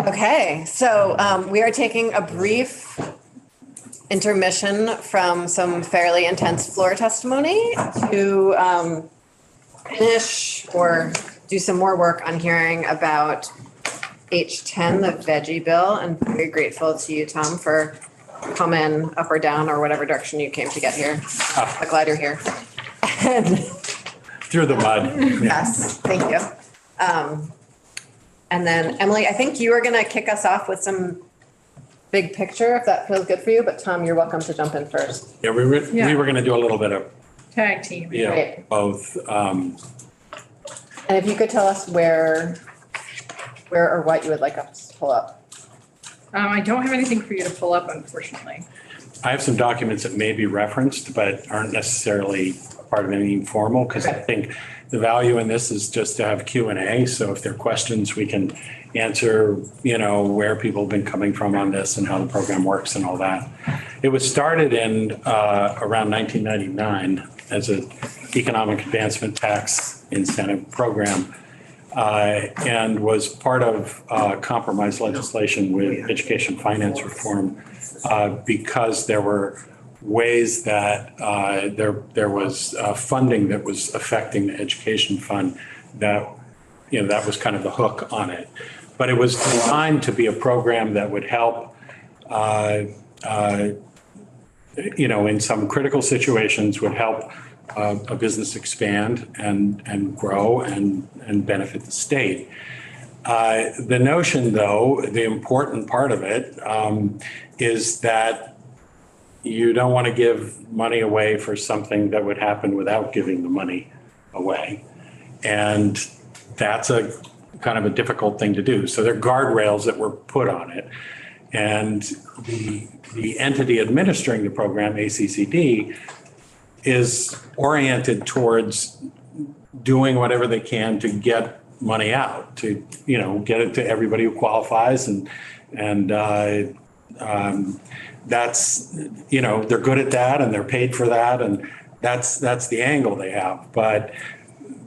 Okay, so we are taking a brief intermission from some fairly intense floor testimony to finish or do some more work on hearing about H10, the veggie bill. And very grateful to you, Tom, for coming up or down or whatever direction you came to get here. I'm glad you're here. And Through the mud. yes, thank you. And then Emily, I think you were going to kick us off with some big picture, if that feels good for you. But Tom, you're welcome to jump in first. Yeah, we were going to do a little bit of, Tag team. Great. both. And if you could tell us where or what you would like us to pull up. I don't have anything for you to pull up, unfortunately. I have some documents that may be referenced, but aren't necessarily part of anything formal, because I think the value in this is just to have Q&A. So if there are questions, we can answer, where people have been coming from on this and how the program works and all that. It was started in around 1999 as an economic advancement tax incentive program, and was part of compromise legislation with education finance reform, because there were ways that there was funding that was affecting the education fund that was kind of the hook on it. But it was designed to be a program that would help, in some critical situations, would help a business expand and grow and benefit the state. The notion, though, the important part of it is that you don't want to give money away for something that would happen without giving the money away. And that's a kind of a difficult thing to do. So there are guardrails that were put on it. And the entity administering the program, ACCD, is oriented towards doing whatever they can to get money out, to, get it to everybody who qualifies. And that's, they're good at that and they're paid for that. And that's the angle they have. But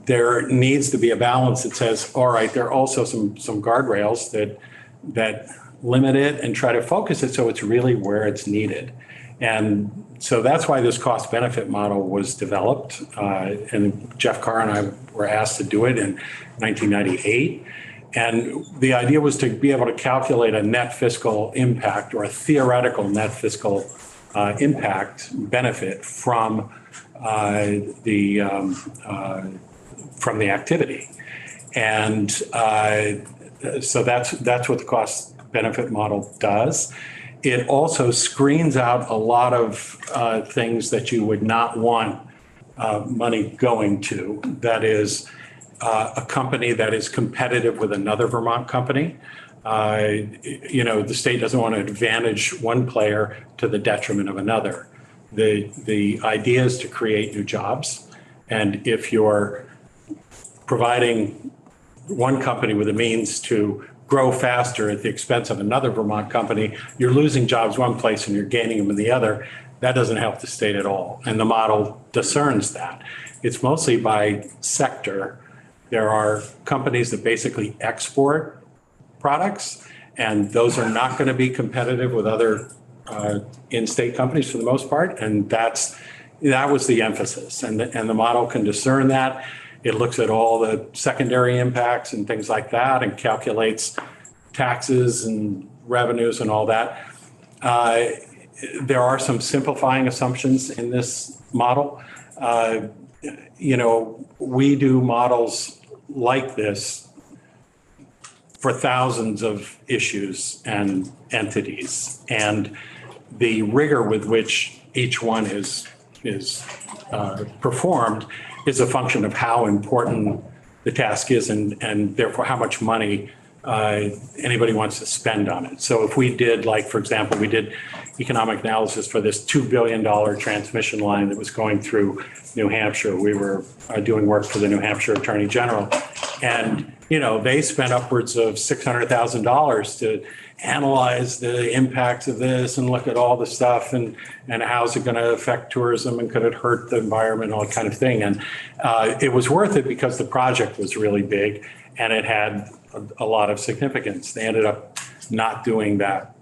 there needs to be a balance that says, all right, there are also some guardrails that limit it and try to focus it so it's really where it's needed. And so that's why this cost benefit model was developed. And Jeff Carr and I were asked to do it in 1998. And the idea was to be able to calculate a net fiscal impact or a theoretical net fiscal impact benefit from the activity. And so that's what the cost benefit model does. It also screens out a lot of things that you would not want money going to. That is a company that is competitive with another Vermont company. The state doesn't want to advantage one player to the detriment of another. The idea is to create new jobs. And if you're providing one company with the means to grow faster at the expense of another Vermont company, you're losing jobs one place and you're gaining them in the other. That doesn't help the state at all. And the model discerns that. It's mostly by sector. There are companies that basically export products, and those are not going to be competitive with other in-state companies for the most part. And that was the emphasis. And the model can discern that. It looks at all the secondary impacts and things like that and calculates taxes and revenues and all that. There are some simplifying assumptions in this model. We do models like this for thousands of issues and entities. And the rigor with which each one is performed is a function of how important the task is and therefore how much money anybody wants to spend on it. So if we did, for example, we did economic analysis for this $2 billion transmission line that was going through New Hampshire. We were doing work for the New Hampshire Attorney General. And, they spent upwards of $600,000 to analyze the impacts of this and look at all the stuff and how's it going to affect tourism and could it hurt the environment, all that kind of thing. And it was worth it because the project was really big and it had a lot of significance. They ended up not doing that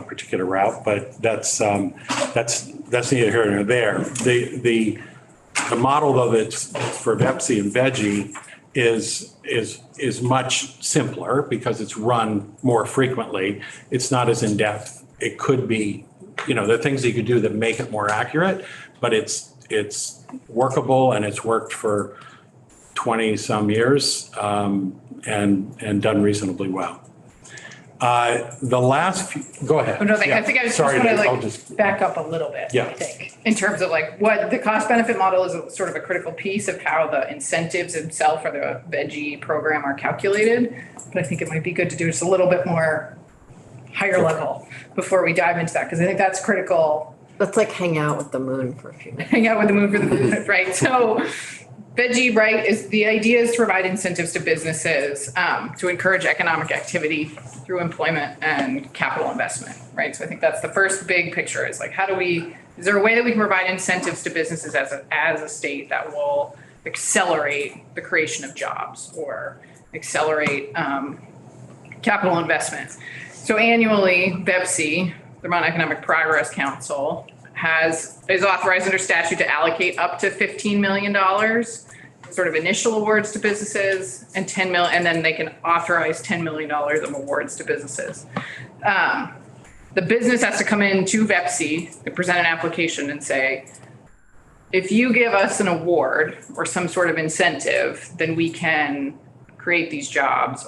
particular route, but that's neither here nor there. The model though that's for Vepsi and Veggie is much simpler because it's run more frequently. It's not as in-depth. It could be, there are things you could do that make it more accurate, but it's workable and it's worked for 20 some years and done reasonably well. The last few, go ahead. Oh, no, Yeah. I think I just Sorry, want I'll to just- back up a little bit, Yeah. I think, in terms of what the cost benefit model is sort of a critical piece of how the incentives themselves for the veggie program are calculated. But I think it might be good to do just a little bit more higher level before we dive into that, because I think that's critical. Let's hang out with the moon for a few minutes. Hang out with the moon for the moon, right? So veggie, right, is the idea is to provide incentives to businesses to encourage economic activity through employment and capital investment, right? So I think that's the first big picture is is there a way that we can provide incentives to businesses as a state that will accelerate the creation of jobs or accelerate capital investment? So annually, BEPC, the Vermont Economic Progress Council, is authorized under statute to allocate up to $15 million, sort of initial awards to businesses, and $10 million, and then they can authorize $10 million of awards to businesses. The business has to come in to VEPC and present an application and say, if you give us an award or some sort of incentive, then we can create these jobs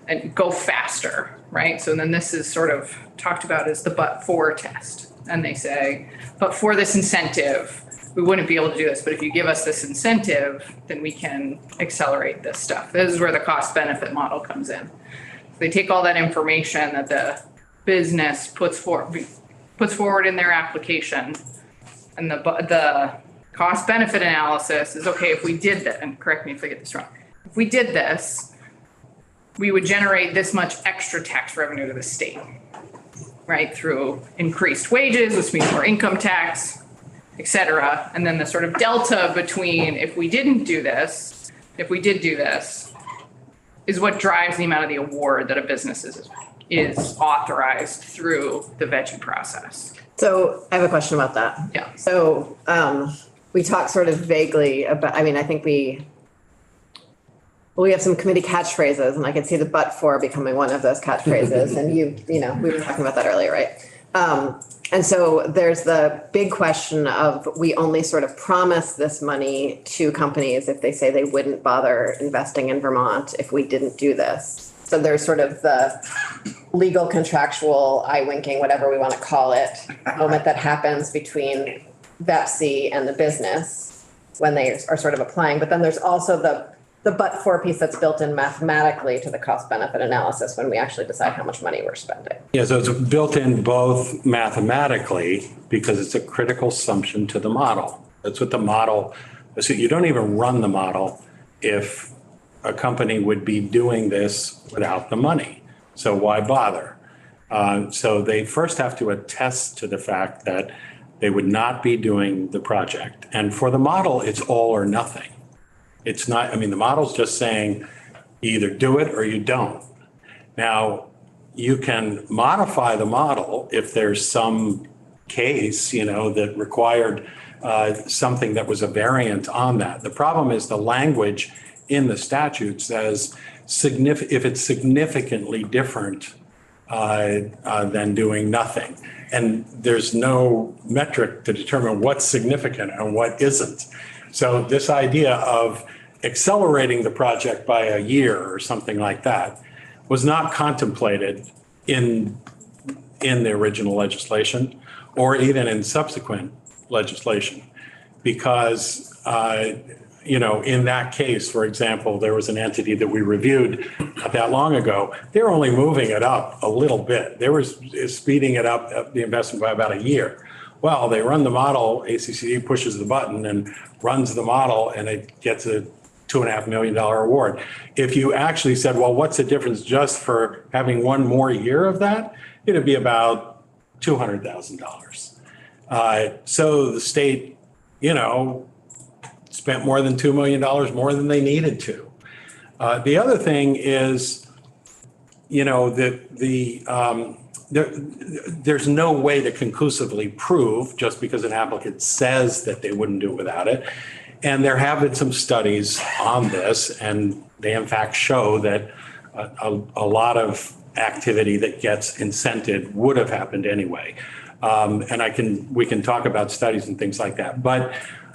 and go faster, right? So then this is sort of talked about as the but-for test. And they say, but for this incentive, we wouldn't be able to do this. But if you give us this incentive, then we can accelerate this stuff. This is where the cost benefit model comes in. They take all that information that the business puts forward in their application, and the cost benefit analysis is, okay, if we did that, and correct me if I get this wrong, if we did this, we would generate this much extra tax revenue to the state, right? Through increased wages, which means more income tax, et cetera. And then the sort of delta between if we did do this, is what drives the amount of the award that a business is authorized through the veggie process. So I have a question about that. Yeah. So we talked sort of vaguely about, I think we have some committee catchphrases, and I could see the but for becoming one of those catchphrases. And we were talking about that earlier, right? And so there's the big question of we only sort of promise this money to companies if they say they wouldn't bother investing in Vermont if we didn't do this. So there's sort of the legal, contractual, eye winking, whatever we want to call it, moment that happens between VEPC and the business when they are sort of applying. But then there's also the but-for piece that's built in mathematically to the cost-benefit analysis when we actually decide how much money we're spending. Yeah, so it's built in both mathematically because it's a critical assumption to the model. That's what the model, so you don't even run the model if a company would be doing this without the money. So why bother? So they first have to attest to the fact that they would not be doing the project. And for the model, it's all or nothing. It's not, the model's just saying you either do it or you don't. Now, you can modify the model if there's some case, that required something that was a variant on that. The problem is the language in the statute says if it's significantly different than doing nothing. And there's no metric to determine what's significant and what isn't. So this idea of accelerating the project by a year or something like that was not contemplated in the original legislation or even in subsequent legislation. Because, in that case, for example, there was an entity that we reviewed not that long ago. They were only moving it up a little bit. They were speeding it up, the investment by about a year. Well, they run the model, ACCD pushes the button and runs the model, and it gets a $2.5 million award. If you actually said, well, what's the difference just for having one more year of that? It'd be about $200,000. So the state, spent more than $2 million more than they needed to. The other thing is there's no way to conclusively prove just because an applicant says that they wouldn't do it without it. And there have been some studies on this, and they in fact show that a lot of activity that gets incented would have happened anyway. And we can talk about studies and things like that. But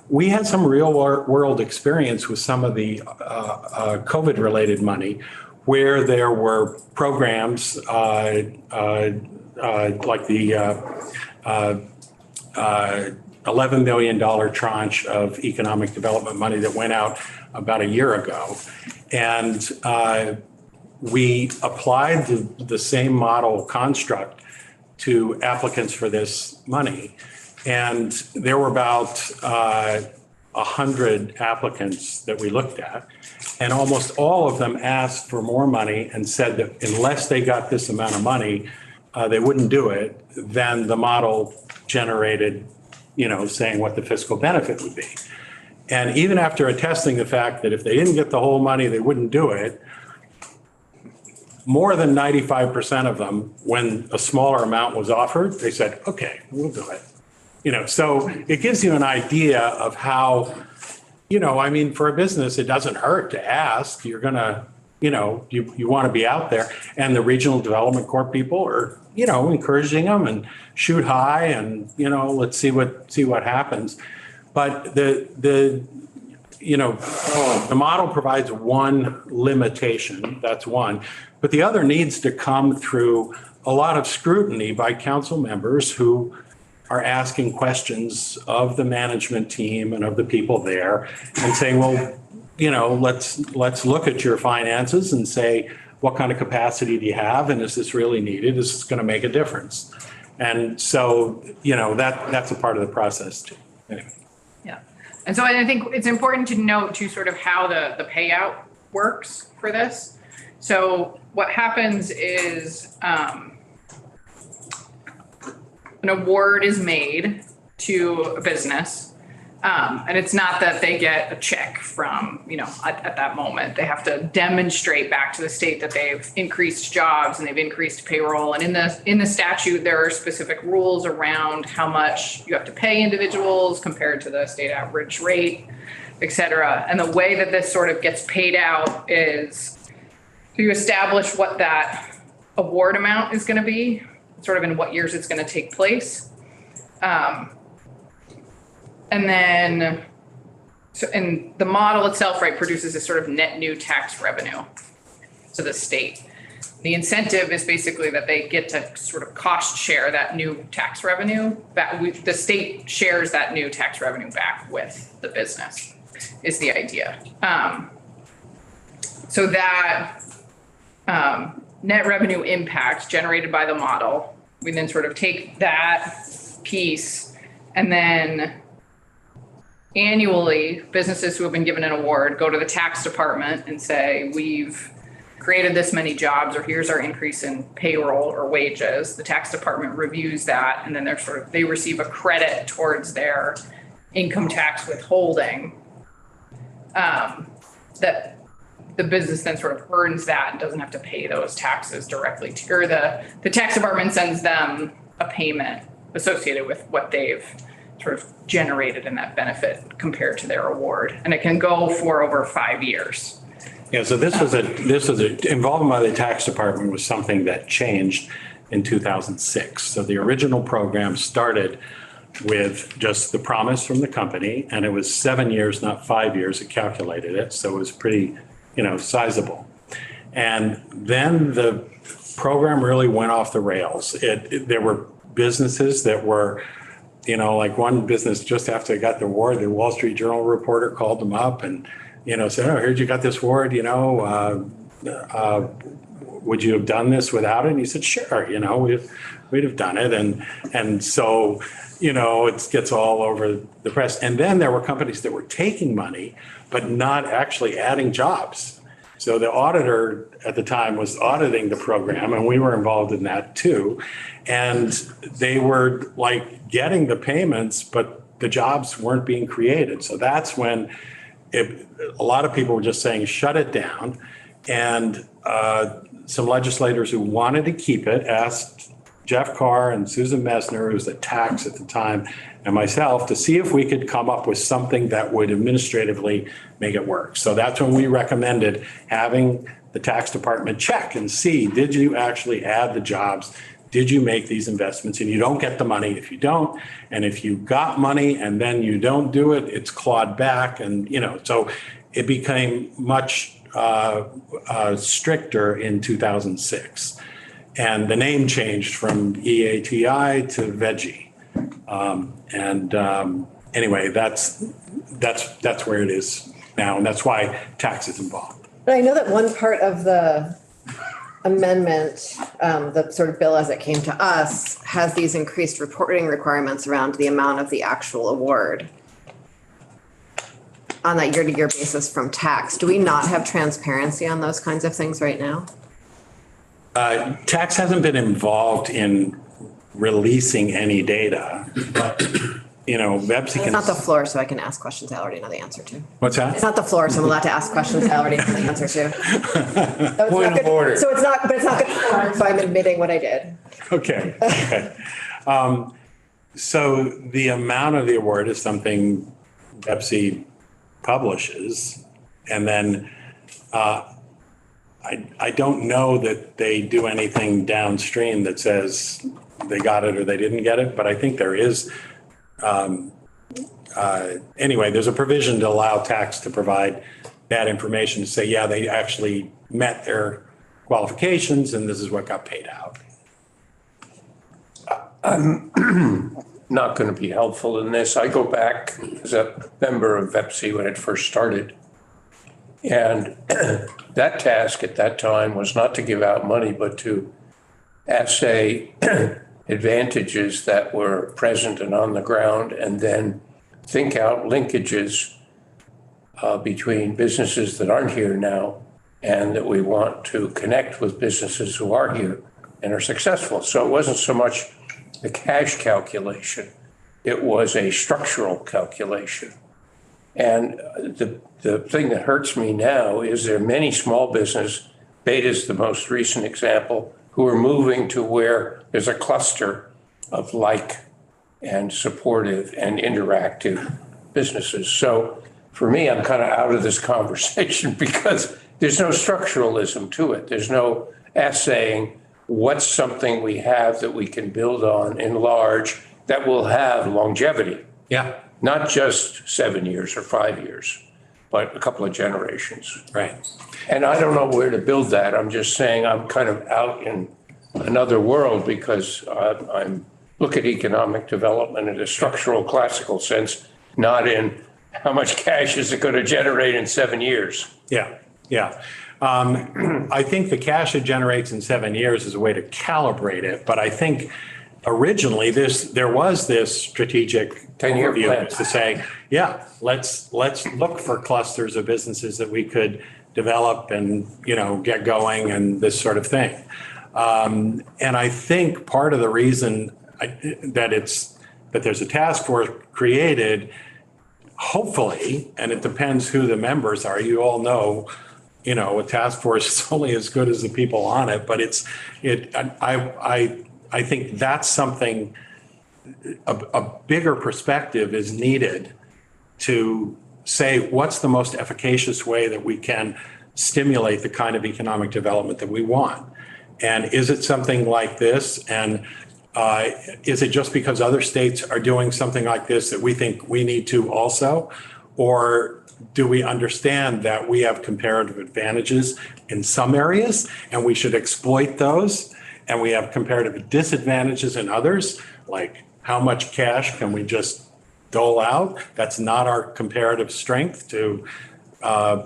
we had some real world experience with some of the COVID related money where there were programs like the $11 million tranche of economic development money that went out about a year ago. And we applied the same model construct to applicants for this money. And there were about 100 applicants that we looked at. And almost all of them asked for more money and said that unless they got this amount of money, they wouldn't do it. Then the model generated, saying what the fiscal benefit would be. And even after attesting the fact that if they didn't get the whole money, they wouldn't do it, more than 95% of them, when a smaller amount was offered, they said, okay, we'll do it. So it gives you an idea of how, for a business, it doesn't hurt to ask. You're going to, you want to be out there. And the Regional Development Corp people are, encouraging them and shoot high and, let's see what happens. But the model provides one limitation, that's one. But the other needs to come through a lot of scrutiny by council members who are asking questions of the management team and of the people there and saying, well, let's look at your finances and say, what kind of capacity do you have? And is this really needed? Is this going to make a difference? And so, that's a part of the process too. Anyway. Yeah. And so I think it's important to note too, sort of how the payout works for this. So what happens is, an award is made to a business, and it's not that they get a check from, at that moment. They have to demonstrate back to the state that they've increased jobs and they've increased payroll. And in the statute, there are specific rules around how much you have to pay individuals compared to the state average rate, et cetera. And the way that this sort of gets paid out is to establish what that award amount is going to be, sort of in what years it's going to take place. And then, and the model itself, right, produces this sort of net new tax revenue to the state. The incentive is basically that they get to sort of cost share that new tax revenue. The state shares that new tax revenue back with the business, is the idea. So that net revenue impact generated by the model, we then sort of take that piece and then annually businesses who have been given an award go to the tax department and say, we've created this many jobs, or here's our increase in payroll or wages. The tax department reviews that, and then they receive a credit towards their income tax withholding, that the business then sort of earns that and doesn't have to pay those taxes directly to, or the tax department sends them a payment associated with what they've sort of generated in that benefit compared to their award. And it can go for over 5 years. Yeah, so this was involvement by the tax department was something that changed in 2006. So the original program started with just the promise from the company, and it was 7 years, not 5 years. It calculated it, so it was pretty, sizable. And then the program really went off the rails. There were businesses that were, like one business just after they got the award, the Wall Street Journal reporter called them up and, said, oh, I heard you got this award, would you have done this without it? And he said, sure, we'd have done it. And so, it gets all over the press. And then there were companies that were taking money, but not actually adding jobs. So the auditor at the time was auditing the program, and we were involved in that too. And they were like getting the payments, but the jobs weren't being created. So that's when a lot of people were just saying, shut it down. And some legislators who wanted to keep it asked Jeff Carr and Susan Messner, who was at tax at the time, and myself to see if we could come up with something that would administratively make it work. So that's when we recommended having the tax department check and see, did you actually add the jobs? Did you make these investments? And you don't get the money if you don't. And if you got money and then you don't do it, it's clawed back. And, so it became much stricter in 2006. And the name changed from EATI to VEGI. Anyway, that's where it is now. And that's why tax is involved. But I know that one part of the amendment, the sort of bill as it came to us, has these increased reporting requirements around the amount of the actual award on that year-to-year basis from tax. Do we not have transparency on those kinds of things right now? Tax hasn't been involved in releasing any data, but, Vepsi It's can. not the floor, so I can ask questions I already know the answer to. What's It's that? not the floor, so I'm allowed to ask questions I already know the answer to. So it's Point not of good- order. So it's not, but it's not good form, so I'm admitting what I did. Okay. So the amount of the award is something Pepsi publishes. And then I don't know that they do anything downstream that says they got it or they didn't get it, but I think there is. Anyway, there's a provision to allow tax to provide that information to say, yeah, they actually met their qualifications and this is what got paid out. Not going to be helpful in this. I go back as a member of VEPSI when it first started. And that task at that time was not to give out money, but to assay advantages that were present and on the ground, and then think out linkages between businesses that aren't here now and that we want to connect with businesses who are here and are successful. So it wasn't so much the cash calculation, it was a structural calculation. And the thing that hurts me now is there are many small business, Beta's the most recent example, who are moving to where there's a cluster of like and supportive and interactive businesses. So for me, I'm kind of out of this conversation because there's no structuralism to it. There's no assaying what's something we have that we can build on in large that will have longevity. Yeah. Not just 7 years or 5 years, but a couple of generations. Right. And I don't know where to build that. I'm just saying I'm kind of out in another world because I'm look at economic development in a structural classical sense, not in how much cash is it going to generate in 7 years. Yeah. Yeah. I think the cash it generates in 7 years is a way to calibrate it. But I think originally there was this strategic 10-year overview plan to say, yeah, let's look for clusters of businesses that we could develop and, get going and this sort of thing. And I think part of the reason that there's a task force created, hopefully, and it depends who the members are. You all know, a task force is only as good as the people on it, but I think that's something, a bigger perspective is needed to say, what's the most efficacious way that we can stimulate the kind of economic development that we want? And is it something like this? And is it just because other states are doing something like this that we think we need to also? Or do we understand that we have comparative advantages in some areas and we should exploit those? And we have comparative disadvantages in others, like how much cash can we just dole out? That's not our comparative strength to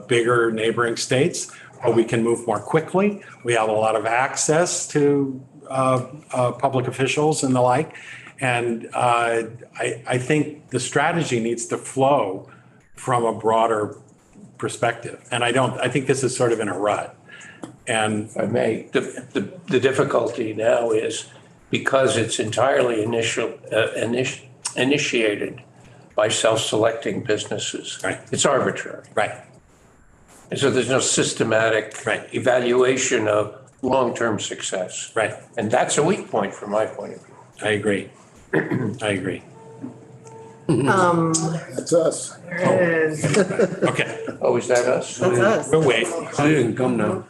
bigger neighboring states, but we can move more quickly. We have a lot of access to public officials and the like. And I think the strategy needs to flow from a broader perspective. And I think this is sort of in a rut. And If I may, the difficulty now is because it's entirely initiated by self-selecting businesses. Right. It's arbitrary. right. And so there's no systematic Right. evaluation of long-term success. Right. And that's a weak point from my point of view. I agree. I agree. That's us. There it is. Okay, Oh, is that us? That's us. we'll wait. I didn't come now.